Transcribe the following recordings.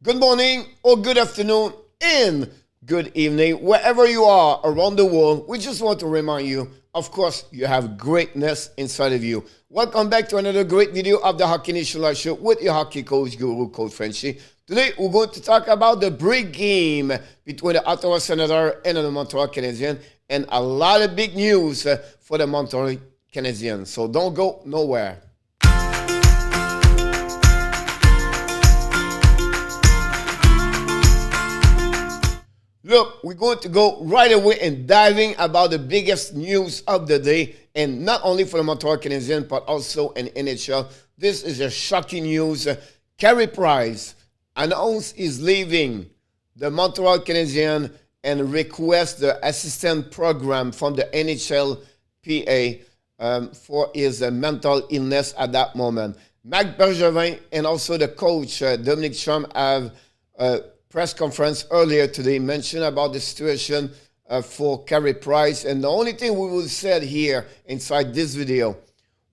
Good morning or good afternoon and good evening, wherever you are around the world. We just want to remind you, of course, you have greatness inside of you. Welcome back to another great video of the Hockey Nation Live Show with your hockey coach, Guru, Coach FRENCHY. Today, we're going to talk about the big game between the Ottawa Senators and the Montreal Canadiens, and a lot of big news for the Montreal Canadiens. So don't go nowhere. Look, we're going to go right away and diving about the biggest news of the day, and not only for the Montreal Canadiens, but also in NHL. This is a shocking news. CAREY Price announced he's leaving the Montreal Canadiens and requests the assistant program from the NHLPA for his mental illness at that moment. Marc Bergevin and also the coach, Dominic Trump, have press conference earlier today mentioned about the situation for CAREY Price. And the only thing we will say here inside this video,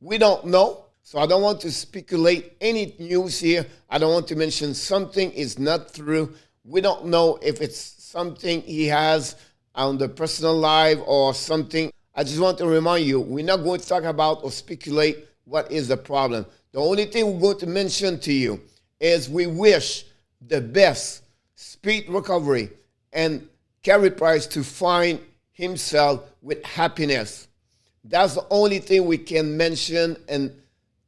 we don't know. So I don't want to speculate any news here. I don't want to mention something is not true. We don't know if it's something he has on the personal life or something. I just want to remind you, we're not going to talk about or speculate what is the problem. The only thing we're going to mention to you is we wish the best speed recovery and CAREY Price to find himself with happiness. That's the only thing we can mention and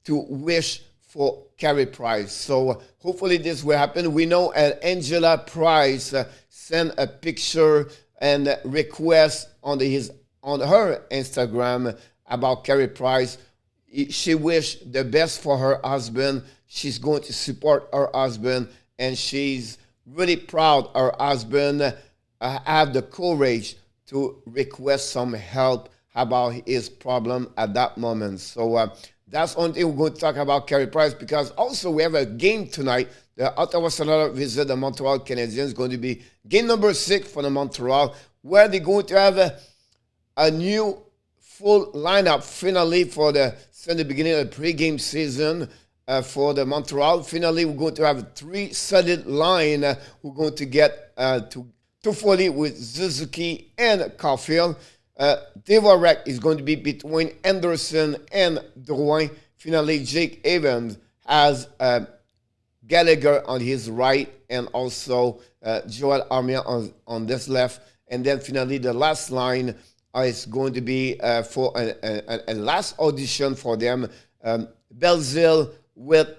to wish for CAREY Price. So hopefully this will happen. We know Angela Price sent a picture and request on her Instagram about CAREY Price. She wished the best for her husband. She's going to support her husband, and she's really proud her husband have the courage to request some help about his problem at that moment. So that's the only thing we're going to talk about CAREY Price, because also we have a game tonight. The Ottawa Senators visit the Montreal Canadiens. It's going to be game number 6 for the Montreal, where they're going to have a new full lineup finally for the beginning of the pregame season. For the Montreal, finally, we're going to have a 3-sided line. We're going to get to 240 with Suzuki and Caulfield. Dvorak is going to be between Anderson and Drouin. Finally, Jake Evans has Gallagher on his right, and also Joel Armia on this left. And then finally, the last line is going to be for a last audition for them. Belzile with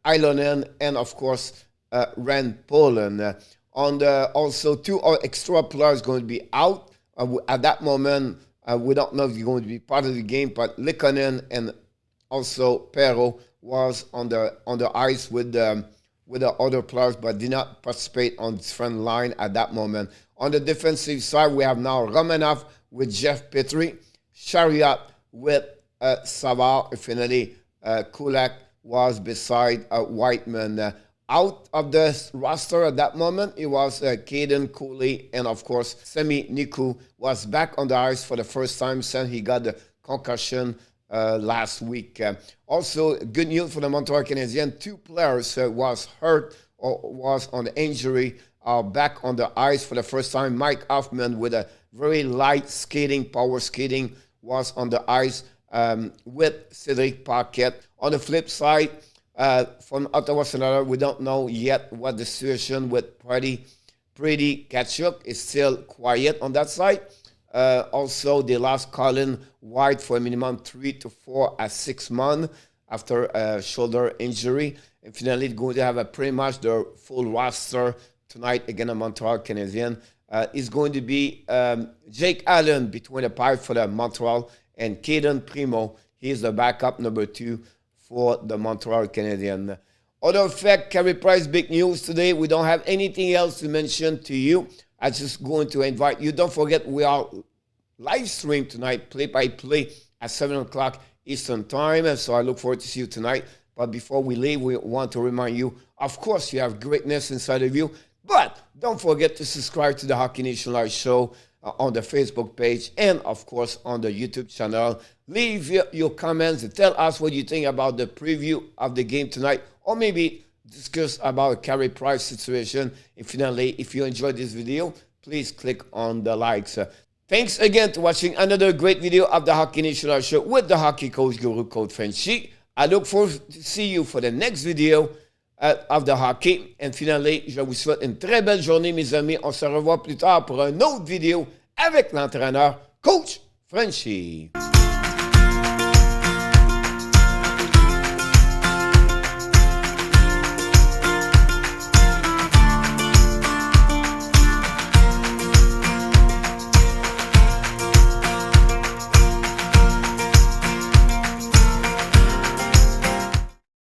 Ilonen and, of course, Rand Poland. Also, 2 extra players going to be out. At that moment, we don't know if they're going to be part of the game, but Likonen and also Perreault was on the ice with the other players, but did not participate on the front line at that moment. On the defensive side, we have now Romanov with Jeff Petrie, Chariot with Savard, and finally Kulak was beside Whiteman. Out of the roster at that moment, it was Caden Cooley, and of course, Semi Niku was back on the ice for the first time since he got the concussion last week. Also, good news for the Montreal Canadiens. 2 players was hurt or was on the injury are back on the ice for the first time. Mike Hoffman with a very light skating, power skating, was on the ice with Cedric Paquette. On the flip side, from Ottawa Senators, we don't know yet what the situation with Brady Tkachuk is. Still quiet on that side. Also, they lost Colin White for a minimum 3 to 4 at 6 months after a shoulder injury. And finally, going to have pretty much their full roster tonight against the Montreal Canadiens. Is going to be Jake Allen between the pipe for the Montreal, and Caden Primo. He's the backup number 2 for the Montreal Canadiens. Other fact, CAREY Price, big news today. We don't have anything else to mention to you. I'm just going to invite you. Don't forget, we are live stream tonight, play-by-play at 7 o'clock Eastern Time. So I look forward to see you tonight. But before we leave, we want to remind you, of course, you have greatness inside of you. But don't forget to subscribe to the Hockey Nation Live Show on the Facebook page and, of course, on the YouTube channel. Leave your comments and tell us what you think about the preview of the game tonight, or maybe discuss about CAREY price situation. And finally, if you enjoyed this video, please click on the likes. Thanks again to watching another great video of the Hockey National Show with the hockey coach guru code FRENCHY. I look forward to see you for the next video of the hockey. And finally, je vous souhaite une très belle journée, mes amis. On se revoit plus tard pour une autre vidéo avec l'entraîneur coach FRENCHY.